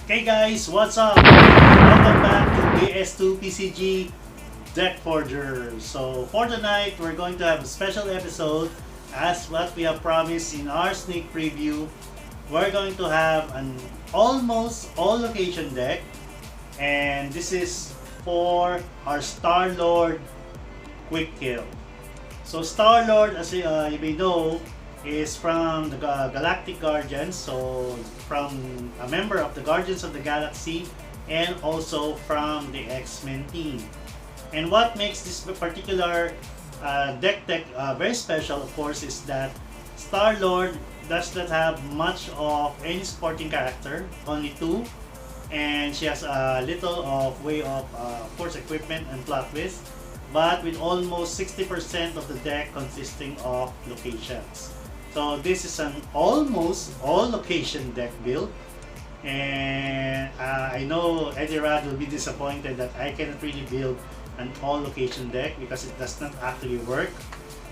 Hey guys, what's up? Welcome back to Vs2pcg Deck Forger. So for tonight, we're going to have a special episode as what we have promised in our sneak preview. We're going to have an almost all location deck, and this is for our Star-Lord Quick Kill. So Star-Lord, as you may know, is from the Galactic Guardians, so from a member of the Guardians of the Galaxy and also from the X-Men team. And what makes this particular deck very special, of course, is that Star-Lord does not have much of any supporting character, only two, and she has a little of way of course equipment and plot twist, but with almost 60% of the deck consisting of locations. So this is an almost all location deck build, and I know Eddie Rad will be disappointed that I cannot really build an all location deck because it does not actually work.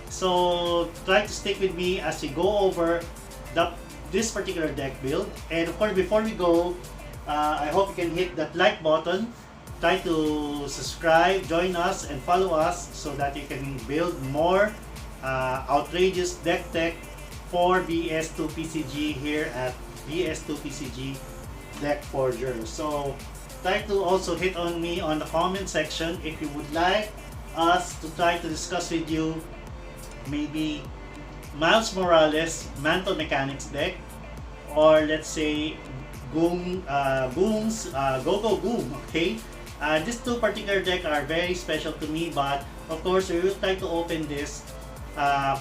So try to stick with me as we go over this particular deck build. And of course, before we go, I hope you can hit that like button. Try to subscribe, join us, and follow us so that you can build more outrageous deck tech for Vs2pcg here at Vs2pcg Deck Forger. So try to also hit on me on the comment section if you would like us to try to discuss with you maybe Miles Morales Mantle Mechanics deck, or let's say Goom's Go Goom. Okay, these two particular decks are very special to me, but of course we will try to open this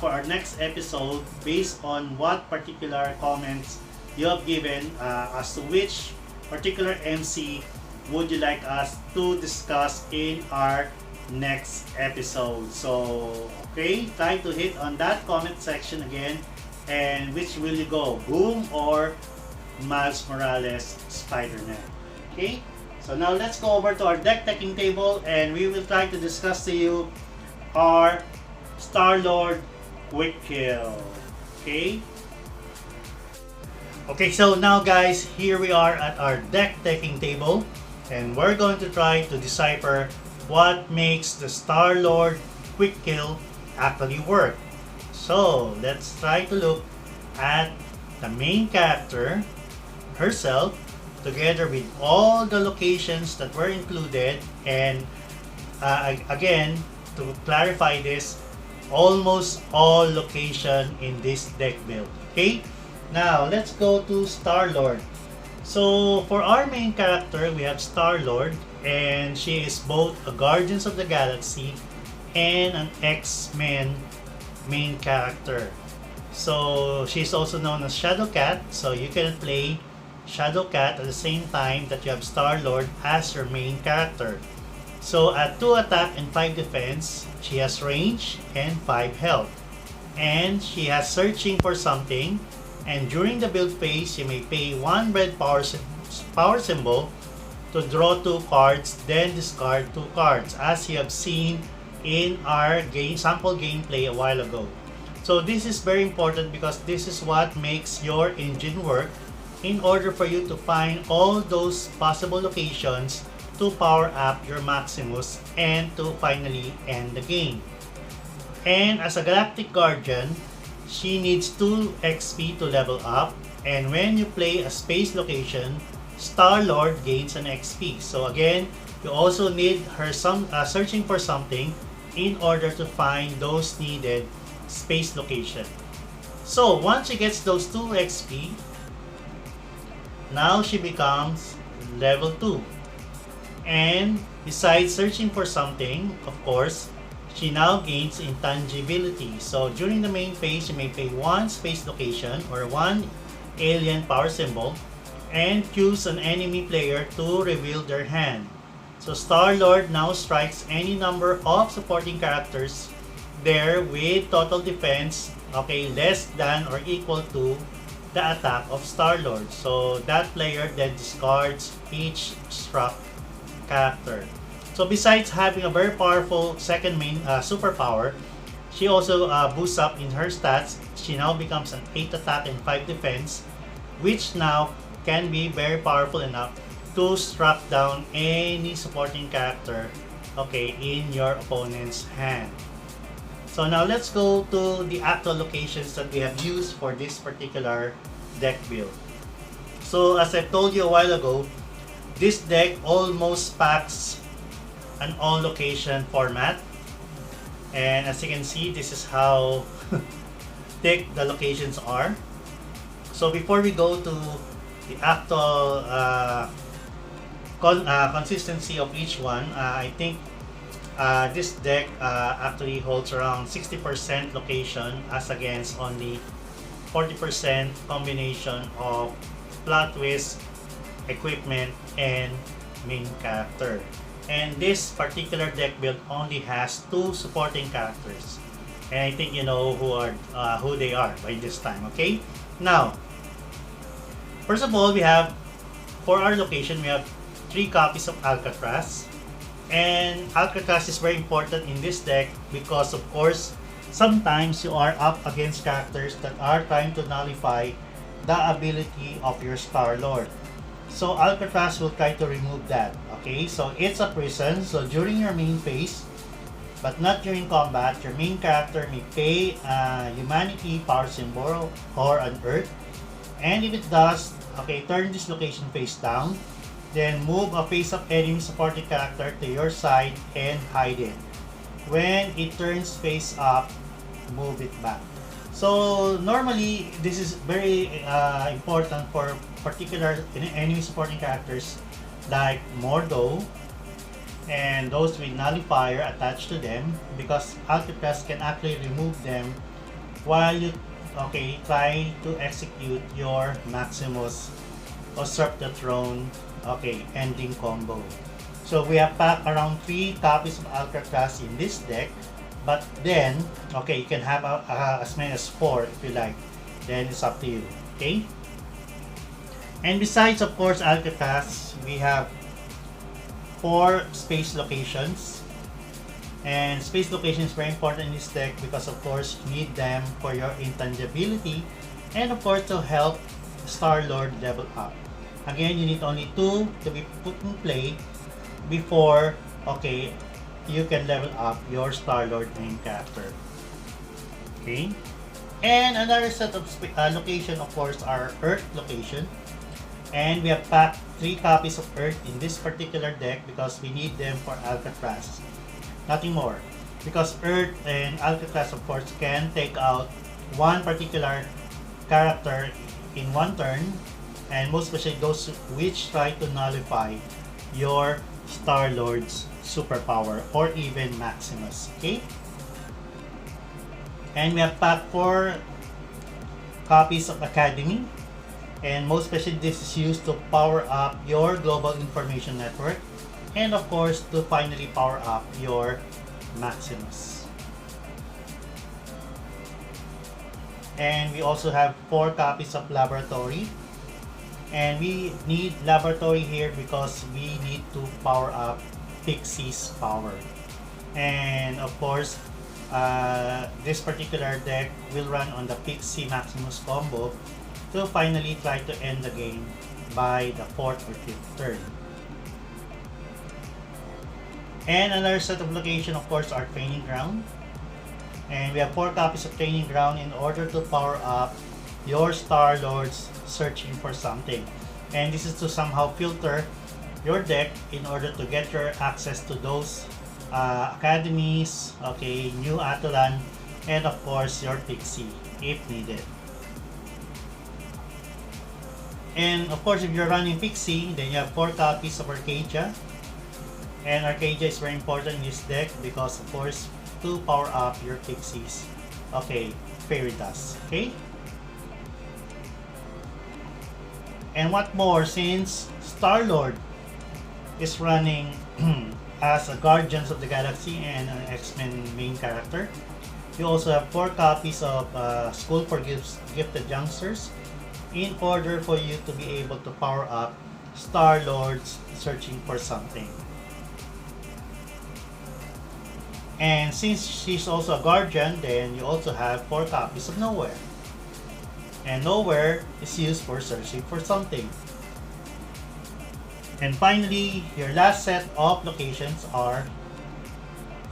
for our next episode based on what particular comments you have given as to which particular MC would you like us to discuss in our next episode. So okay, try to hit on that comment section again, and which will you go, Goom or Miles Morales Spider-Man? Okay, so now let's go over to our deck teching table and we will try to discuss to you our Star-Lord Quick Kill. Okay, so now guys, here we are at our deck teching table, and we're going to try to decipher what makes the Star-Lord Quick Kill actually work. So let's try to look at the main character herself together with all the locations that were included, and again, to clarify this, almost all location in this deck build. Okay, now let's go to Star-Lord. So for our main character, we have Star-Lord, and she is both a Guardians of the Galaxy and an X-Men main character. So she's also known as Shadow Cat, so you can play Shadow Cat at the same time that you have Star-Lord as your main character. So at 2 attack and 5 defense, she has range and 5 health. And she has searching for something, and during the build phase, you may pay 1 red power symbol to draw 2 cards, then discard 2 cards, as you have seen in our sample gameplay a while ago. So this is very important because this is what makes your engine work in order for you to find all those possible locations to power up your Maximus and to finally end the game. And as a Galactic Guardian, she needs 2 XP to level up, and when you play a space location, Star-Lord gains an XP. So again, you also need her searching for something in order to find those needed space location. So once she gets those 2 XP, now she becomes level 2. And besides searching for something, of course, she now gains intangibility. So during the main phase, you may pay 1 space location or 1 alien power symbol and choose an enemy player to reveal their hand. So Star-Lord now strikes any number of supporting characters there with total defense, okay, less than or equal to the attack of Star-Lord. So that player then discards each struck character. So besides having a very powerful second main superpower, she also boosts up in her stats. She now becomes an 8 attack and 5 defense, which now can be very powerful enough to strap down any supporting character, okay, in your opponent's hand. So now let's go to the actual locations that we have used for this particular deck build. So as I told you a while ago, this deck almost packs an all location format. And as you can see, this is how thick the locations are. So before we go to the actual consistency of each one, I think this deck actually holds around 60% location as against only 40% combination of plot twist, equipment, and main character. And this particular deck build only has 2 supporting characters. And I think you know who they are by this time, okay? Now, first of all, we have, for our location, we have 3 copies of Alcatraz. And Alcatraz is very important in this deck because, of course, sometimes you are up against characters that are trying to nullify the ability of your Star Lord. So Alcatraz will try to remove that. Okay, so it's a prison. So during your main phase, but not during combat, your main character may pay a humanity power symbol or an earth. And if it does, okay, turn this location face down. Then move a face-up enemy supporting character to your side and hide it. When it turns face up, move it back. So normally, this is very important for particular enemy supporting characters like Mordo and those with nullifier attached to them, because Alcatraz can actually remove them while you try to execute your Maximus Usurp the Throne ending combo. So we have packed around 3 copies of Alcatraz in this deck, but then you can have as many as 4 if you like, then it's up to you. Okay, and besides, of course, Alcatraz, we have 4 space locations. And space location is very important in this deck because, of course, you need them for your intangibility and, of course, to help Star-Lord level up. Again, you need only 2 to be put in play before you can level up your Star-Lord main character. Okay, and another set of location, of course, are Earth location. And we have packed 3 copies of Earth in this particular deck because we need them for Alcatraz. Nothing more. Because Earth and Alcatraz, of course, can take out one particular character in one turn, and most especially those which try to nullify your Star-Lord's superpower or even Maximus. Okay? And we have packed 4 copies of Academy. And most especially, this is used to power up your global information network, and of course to finally power up your Maximus. And we also have 4 copies of Laboratory, and we need Laboratory here because we need to power up Pixie's power. And of course, this particular deck will run on the Pixie Maximus combo to finally try to end the game by the 4th or 5th turn. And another set of location, of course, are Training Ground. And we have 4 copies of Training Ground in order to power up your Star-Lords searching for something. And this is to somehow filter your deck in order to get your access to those academies, New Atalan, and of course your Pixie if needed. And of course, if you're running Pixie, then you have 4 copies of Arcadia. And Arcadia is very important in this deck because, of course, to power up your Pixies, Fairy Dust. Okay? And what more, since Star-Lord is running as a Guardians of the Galaxy and an X-Men main character, you also have 4 copies of School for Gifted Youngsters, in order for you to be able to power up Star-Lord's searching for something. And since she's also a Guardian, then you also have 4 copies of Nowhere. And Nowhere is used for searching for something. And finally, your last set of locations are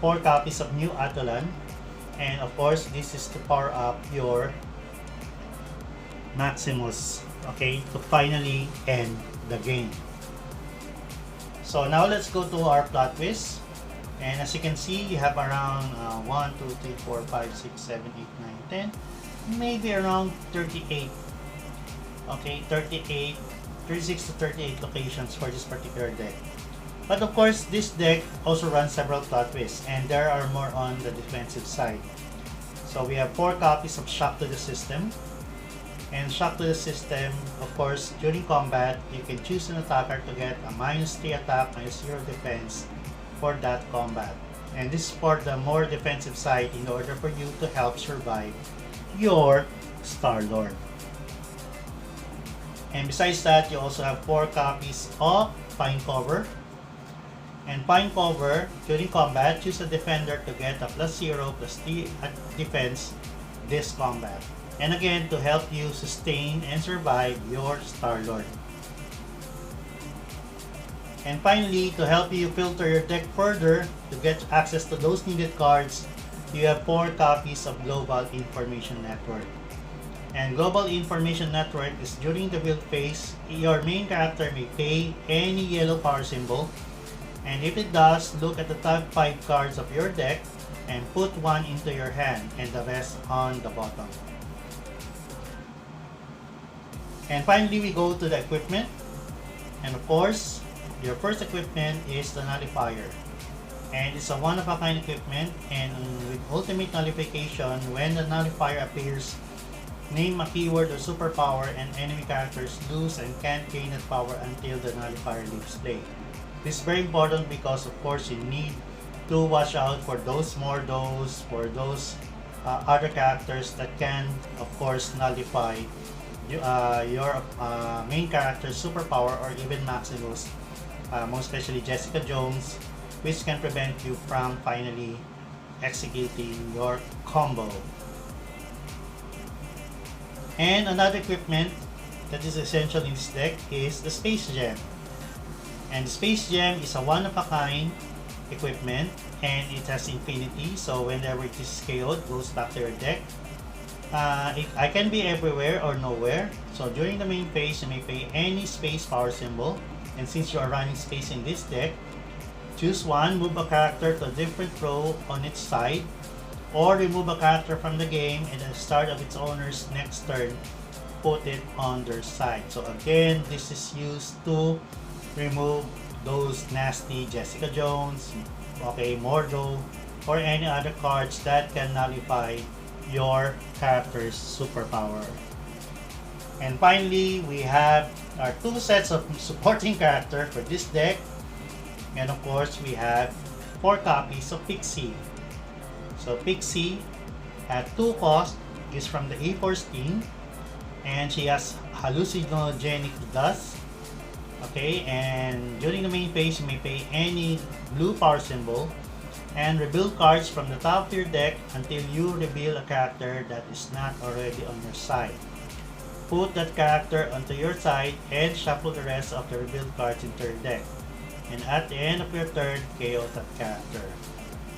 4 copies of New Atolan. And of course, this is to power up your Maximus, okay, to finally end the game. So now let's go to our plot twist. And as you can see, you have around 1, 2, 3, 4, 5, 6, 7, 8, 9, 10, maybe around 38. Okay, 36 to 38 locations for this particular deck. But of course, this deck also runs several plot twists, and there are more on the defensive side. So we have 4 copies of Shock to the System. And Shock to the System, of course, during combat, you can choose an attacker to get a -3 attack, -0 defense for that combat. And this is for the more defensive side in order for you to help survive your Star-Lord. And besides that, you also have 4 copies of Pine Cover. And Pine Cover, during combat, choose a defender to get a +0, +3 defense this combat. And again, to help you sustain and survive your Star-Lord. And finally, to help you filter your deck further, to get access to those needed cards, you have 4 copies of Global Information Network. And Global Information Network is during the build phase, your main character may pay any yellow power symbol. And if it does, look at the top 5 cards of your deck and put 1 into your hand and the rest on the bottom. And finally, we go to the equipment. And of course, your first equipment is the Nullifier. And it's a one-of-a-kind equipment, and with Ultimate Nullification, when the Nullifier appears, name a keyword or superpower, and enemy characters lose and can't gain that power until the Nullifier leaves play. This is very important because of course you need to watch out for those Mordos, for those other characters that can of course nullify your main character's superpower, or even Maximus, most especially Jessica Jones, which can prevent you from finally executing your combo. And another equipment that is essential in this deck is the Space Gem. And the Space Gem is a one-of-a-kind equipment, and it has infinity, so whenever it is KO'd, it goes back to your deck. I can be everywhere or nowhere, so during the main phase, you may pay any space power symbol, and since you are running space in this deck, choose 1, move a character to a different row on its side, or remove a character from the game, and at the start of its owner's next turn, put it on their side. So again, this is used to remove those nasty Jessica Jones, okay, Mordo, or any other cards that can nullify your character's superpower. And finally, we have our 2 sets of supporting character for this deck. And of course, we have 4 copies of Pixie. So Pixie at 2 cost is from the A-Force team, and she has hallucinogenic dust. Okay, and during the main phase, you may pay any blue power symbol and rebuild cards from the top of your deck until you reveal a character that is not already on your side. Put that character onto your side and shuffle the rest of the rebuild cards into your deck. And at the end of your turn, KO that character.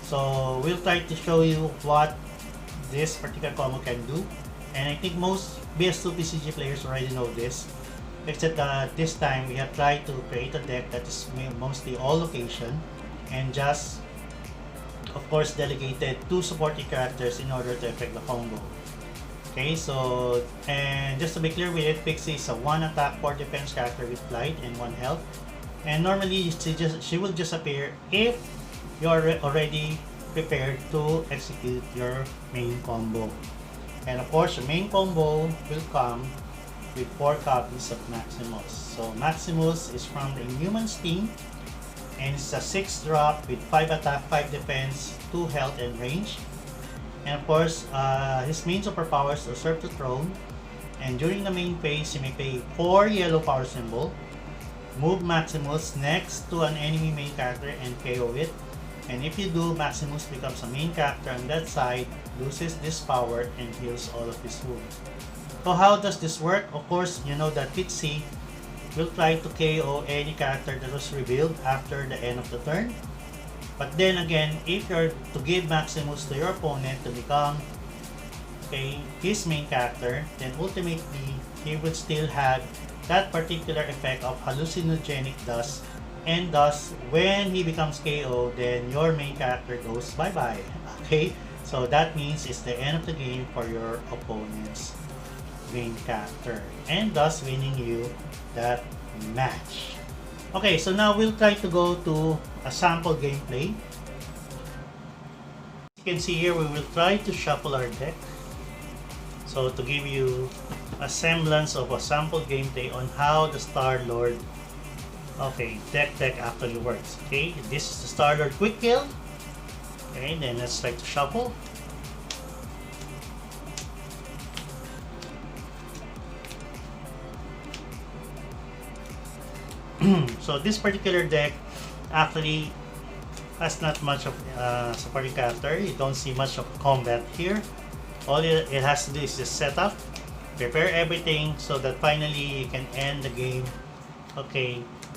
So we'll try to show you what this particular combo can do. And I think most Vs2pcg players already know this. Except that this time we have tried to create a deck that is mostly all location, and just of course delegated 2 supporting characters in order to effect the combo. Okay, so and just to be clear with it, Pixie is a 1 attack 4 defense character with flight and 1 health. And normally she will just appear if you are already prepared to execute your main combo. And of course, your main combo will come with 4 copies of Maximus. So Maximus is from the Inhumans team, and it's a 6-drop with 5 attack, 5 defense, 2 health and range. And of course, his main superpower is Usurp the Throne. And during the main phase, you may pay 4 yellow power symbol, move Maximus next to an enemy main character and KO it. And if you do, Maximus becomes a main character on that side, loses this power, and heals all of his wounds. So how does this work? Of course, you know that Pixie will try to KO any character that was revealed after the end of the turn. But then again, if you're to give Maximus to your opponent to become his main character, then ultimately he would still have that particular effect of hallucinogenic dust, and thus when he becomes KO, then your main character goes bye-bye. Okay, so that means it's the end of the game for your opponent's main character, and thus winning you that match. Okay, so now we'll try to go to a sample gameplay. You can see here we will try to shuffle our deck. So to give you a semblance of a sample gameplay on how the Star-Lord deck actually works. Okay, this is the Star-Lord quick kill. Okay, then let's try to shuffle. So this particular deck actually has not much of supporting character. You don't see much of combat here. All it has to do is just set up, prepare everything so that finally you can end the game,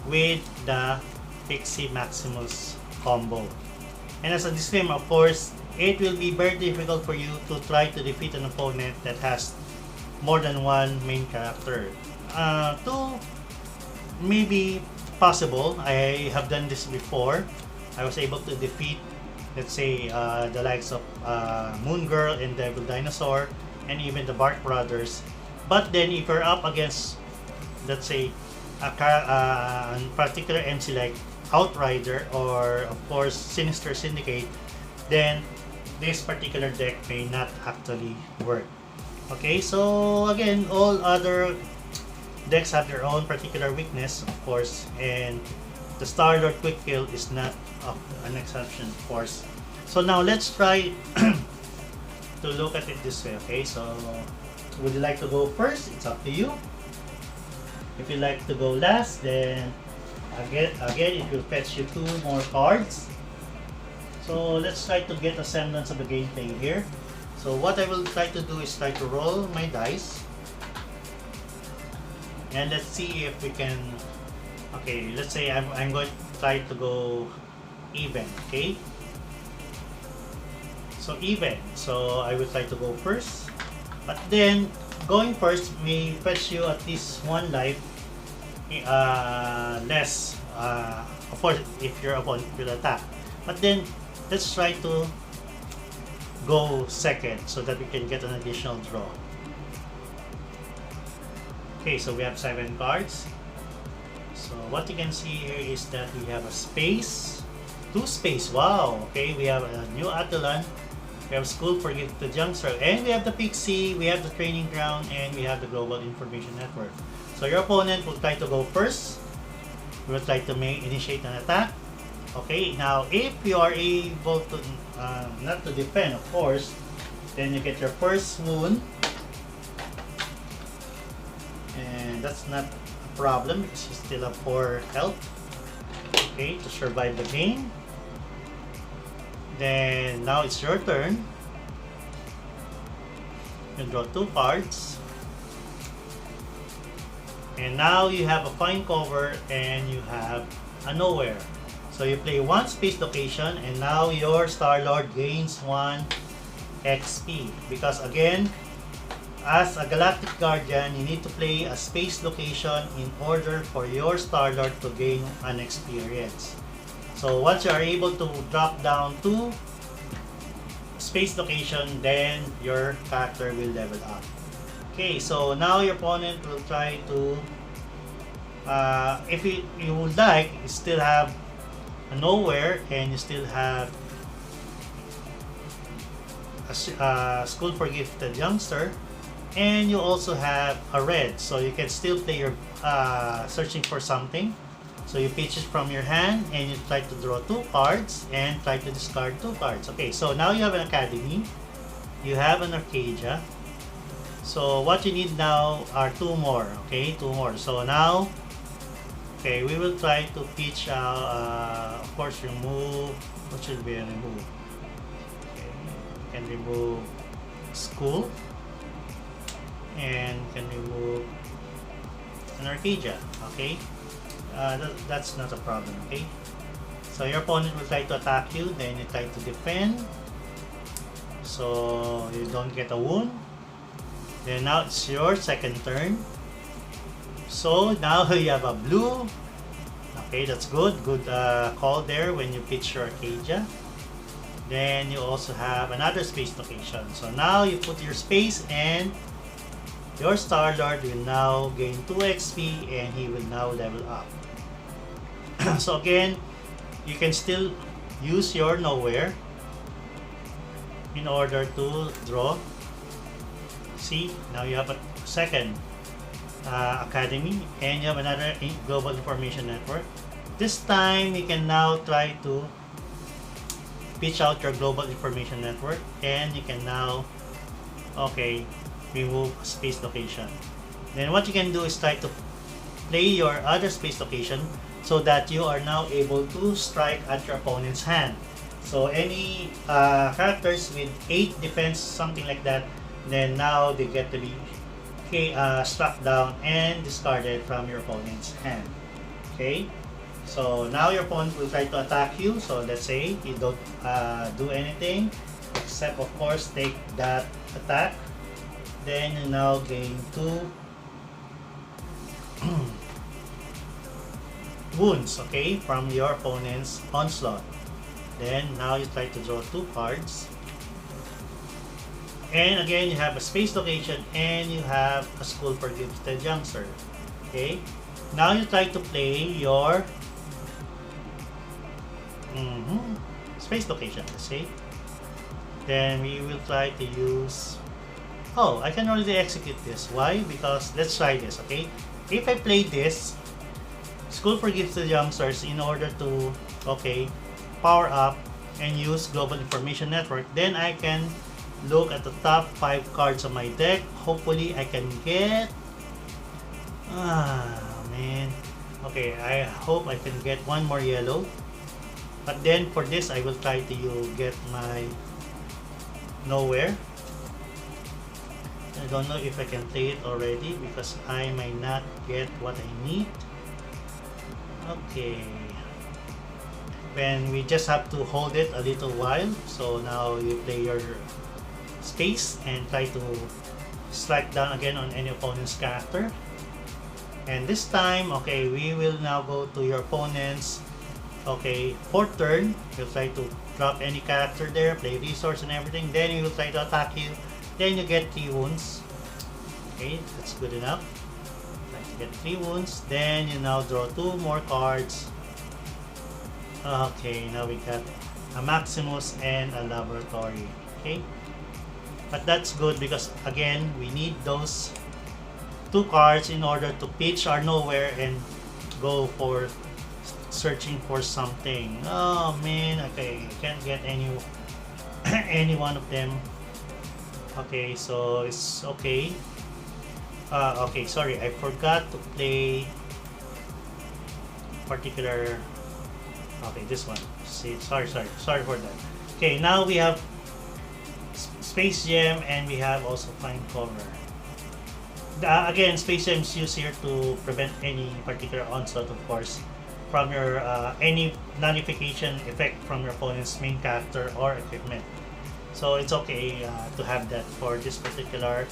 with the Pixie Maximus combo. And as a disclaimer, of course, it will be very difficult for you to try to defeat an opponent that has more than one main character. Two, maybe possible. I have done this before. I was able to defeat, let's say, the likes of Moon Girl and Devil Dinosaur, and even the Bark Brothers. But then if you're up against, let's say, a particular MC like Outrider or of course Sinister Syndicate, then this particular deck may not actually work. Okay, so again, all other decks have their own particular weakness, of course, and the Star-Lord quick kill is not an exception, of course. So now let's try to look at it this way. Okay, so would you like to go first? It's up to you. If you like to go last, then again it will fetch you 2 more cards. So let's try to get a semblance of the gameplay here. So what I will try to do is try to roll my dice, and let's see if we can. Okay, let's say I'm going to try to go even. Okay, so even. So I will try to go first, but then going first may fetch you at least 1 life less. Of course, if your opponent will attack. But then let's try to go second so that we can get an additional draw. Okay, so we have 7 cards. So what you can see here is that we have a space, 2 space. Wow. Okay, we have a new Attilan, we have School for Gifted Youngster, and we have the Pixie, we have the Training Ground, and we have the Global Information Network. So your opponent will try to go first. We will try to initiate an attack. Okay, now if you are able to not to defend, of course, then you get your first wound, and that's not a problem because you still have 4 health. Okay, to survive the game. Then now it's your turn. You draw 2 cards, and now you have a fine cover and you have a nowhere. So you play 1 space location, and now your Star-Lord gains 1 XP. Because again, as a Galactic Guardian, you need to play a space location in order for your Star-Lord to gain an experience. So once you are able to drop down to space location, then your character will level up. Okay, so now your opponent will try to, if you would like, you still have a nowhere, and you still have a School for Gifted Youngster, and you also have a red, so you can still play your searching for something. So you pitch it from your hand, and you try to draw 2 cards and try to discard 2 cards. Okay, so now you have an Academy, you have an Arcadia. So what you need now are 2 more. Okay, 2 more. So now, okay, we will try to pitch out, of course, remove, what should be removed? Okay, you can remove School, and can remove an Arcadia. Okay, that's not a problem. Okay, so your opponent will try to attack you, then you try to defend, so you don't get a wound. Then now it's your second turn. So now you have a blue. Okay, that's good. Good call there when you pitch your Arcadia. Then you also have another space location. So now you put your space and your Star-Lord will now gain 2 XP and he will now level up. So again, you can still use your nowhere in order to draw. See, now you have a second academy and you have another global information network. This time you can now try to pitch out your global information network and you can now remove space location. Then what you can do is try to play your other space location so that you are now able to strike at your opponent's hand. So any characters with 8 defense, something like that, then now they get to be struck down and discarded from your opponent's hand. Okay, so now your opponent will try to attack you. So let's say you don't do anything except of course take that attack, then you now gain 2 wounds, okay, from your opponent's onslaught. Then now you try to draw 2 cards. And again, you have a space location and you have a school for gifted youngster. Okay. Now you try to play your space location, let's say. Then we will try to use... Oh, I can already execute this. Why? Because let's try this, okay? If I play this, School for Gifted Youngsters, in order to, power up and use Global Information Network, then I can look at the top 5 cards of my deck. Hopefully I can get okay, I hope I can get 1 more yellow, but then for this I will try to get my nowhere. I don't know if I can play it already because I might not get what I need. Okay, then we just have to hold it a little while. So now you play your space and try to strike down again on any opponent's character. And this time, we will now go to your opponent's 4th turn. You'll try to drop any character there, play resource and everything. Then he will try to attack you. Then you get 3 wounds. Okay, that's good enough. Try to get 3 wounds. Then you now draw 2 more cards. Okay, now we got a Maximus and a Laboratory. Okay, but that's good because again we need those 2 cards in order to pitch our nowhere and go for searching for something. Oh man, okay, I can't get any any one of them. Okay, so it's okay. Okay, sorry, I forgot to play particular. Okay, this one. See, sorry for that. Okay, now we have Space Gem and we have also Fine Cover. Again, Space Gem is used here to prevent any particular onslaught, of course, from your any nullification effect from your opponent's main character or equipment. So it's okay to have that for this particular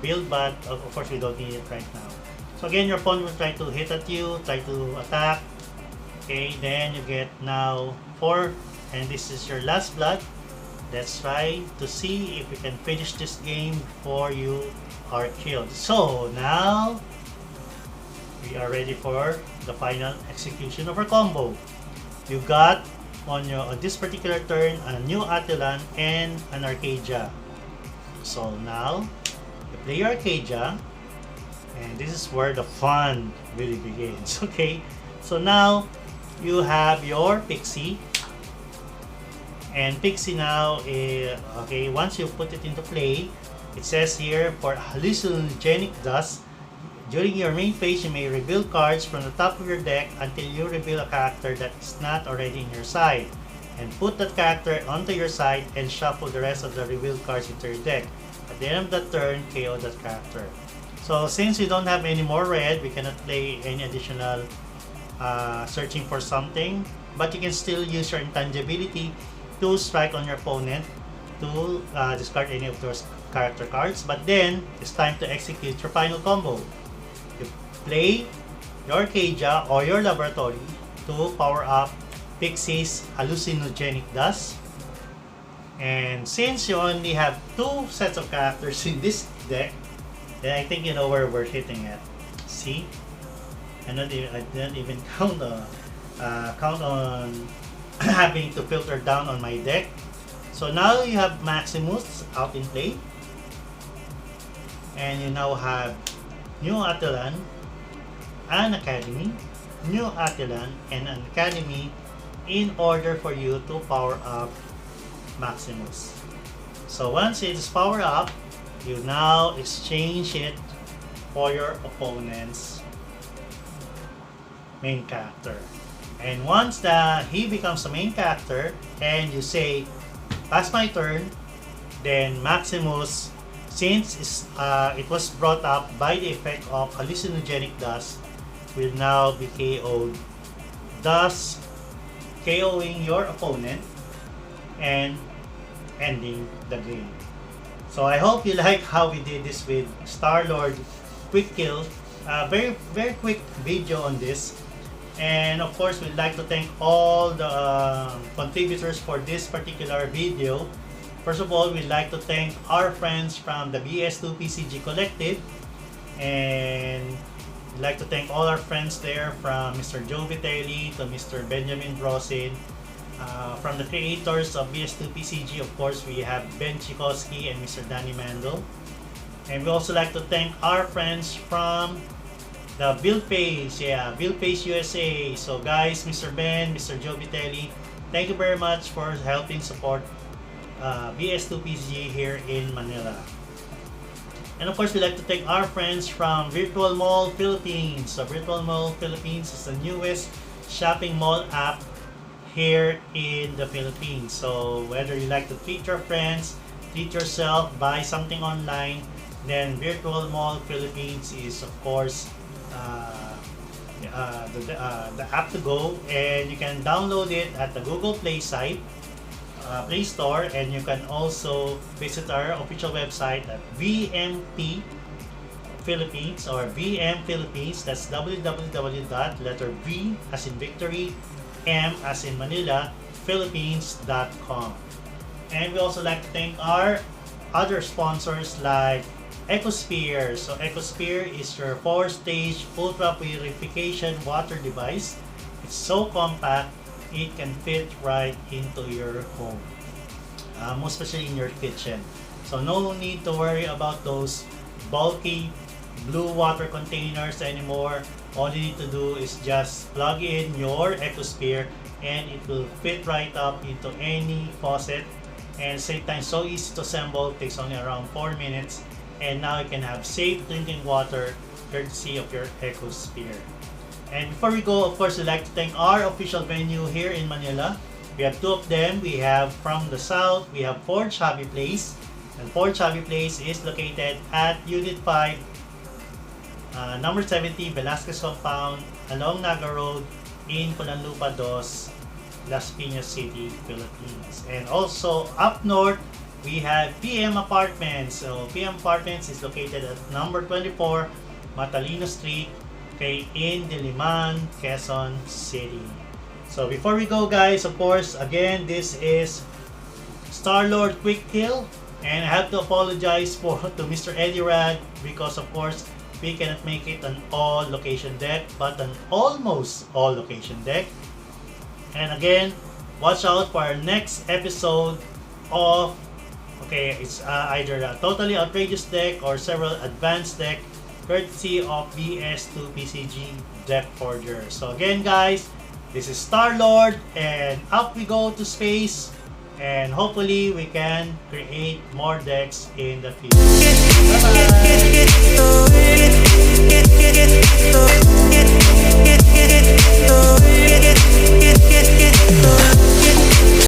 build, but of course we don't need it right now. So again, your opponent will try to hit at you, try to attack. Okay, then you get now 4, and this is your last blood. Let's try to see if we can finish this game before you are killed. So now we are ready for the final execution of our combo. You got on this particular turn a new Attilan and an Arcadia. So now you play your Arcadia, and this is where the fun really begins. Okay, so now you have your Pixie, and Pixie now once you put it into play, it says here, for hallucinogenic dust, during your main phase you may reveal cards from the top of your deck until you reveal a character that is not already in your side, and put that character onto your side and shuffle the rest of the revealed cards into your deck. At the end of the turn, KO that character. So since we don't have any more red, we cannot play any additional searching for something, but you can still use your intangibility to strike on your opponent to discard any of those character cards. But then it's time to execute your final combo. You play your Keija or your Laboratory to power up Pixie's Hallucinogenic Dust. And since you only have 2 sets of characters in this deck, then I think you know where we're hitting at. See? I didn't even count on having to filter down on my deck. So now you have Maximus out in play. And you now have New Attilan, an Academy, New Attilan, and an Academy in order for you to power up Maximus. So once it is powered up, you now exchange it for your opponent's main character. And once he becomes the main character and you say, pass my turn, then Maximus, since it was brought up by the effect of Hallucinogenic Dust, will now be KO'd, thus KOing your opponent and ending the game. So I hope you like how we did this with Star-Lord Quick Kill. Very quick video on this. And of course, we'd like to thank all the contributors for this particular video. First of all, we'd like to thank our friends from the Vs2pcg Collective. And we'd like to thank all our friends there, from Mr. Joe Vitelli to Mr. Benjamin Brosin. From the creators of Vs2pcg, of course, we have Ben Chikoski and Mr. Danny Mandel. And we also like to thank our friends from the Build Page, Build Page USA. So guys, Mr. Ben, Mr. Joe Vitelli, thank you very much for helping support Vs2pcg here in Manila. And of course, we'd like to thank our friends from Virtual Mall Philippines. So Virtual Mall Philippines is the newest shopping mall app here in the Philippines. So whether you like to treat your friends, treat yourself, buy something online, then Virtual Mall Philippines is of course the app to go, and you can download it at the Google Play site, Play Store, and you can also visit our official website at VMP Philippines or VM Philippines. That's www.V as in Victory, M as in Manila, Philippines.com. And we also like to thank our other sponsors like Ecosphere. So Ecosphere is your 4-stage ultra purification water device. It's so compact, it can fit right into your home, most especially in your kitchen. So no need to worry about those bulky blue water containers anymore. All you need to do is just plug in your Ecosphere and it will fit right up into any faucet. And same time, so easy to assemble, takes only around 4 minutes. And now you can have safe drinking water courtesy of your Ecosphere. And before we go, of course, we'd like to thank our official venue here in Manila. We have 2 of them. We have from the south, we have Forge Hobby Place. And Forge Hobby Place is located at Unit 5, number 70, Velasquez Compound, along Naga Road in Pulanlupa 2, Las Piñas City, Philippines. And also up north, we have PM Apartments. So PM Apartments is located at number 24, Matalino Street, okay, in Diliman, Quezon City. So before we go, guys, of course, again, this is Star-Lord Quick Kill, and I have to apologize to Mr. Eddie Rad because of course we cannot make it an all location deck, but an almost all location deck. And again, watch out for our next episode of, okay, it's either a totally outrageous deck or several advanced deck courtesy of Vs2pcg Deck Forger. So again, guys, this is Star-Lord, and up we go to space, and hopefully we can create more decks in the future. Bye-bye!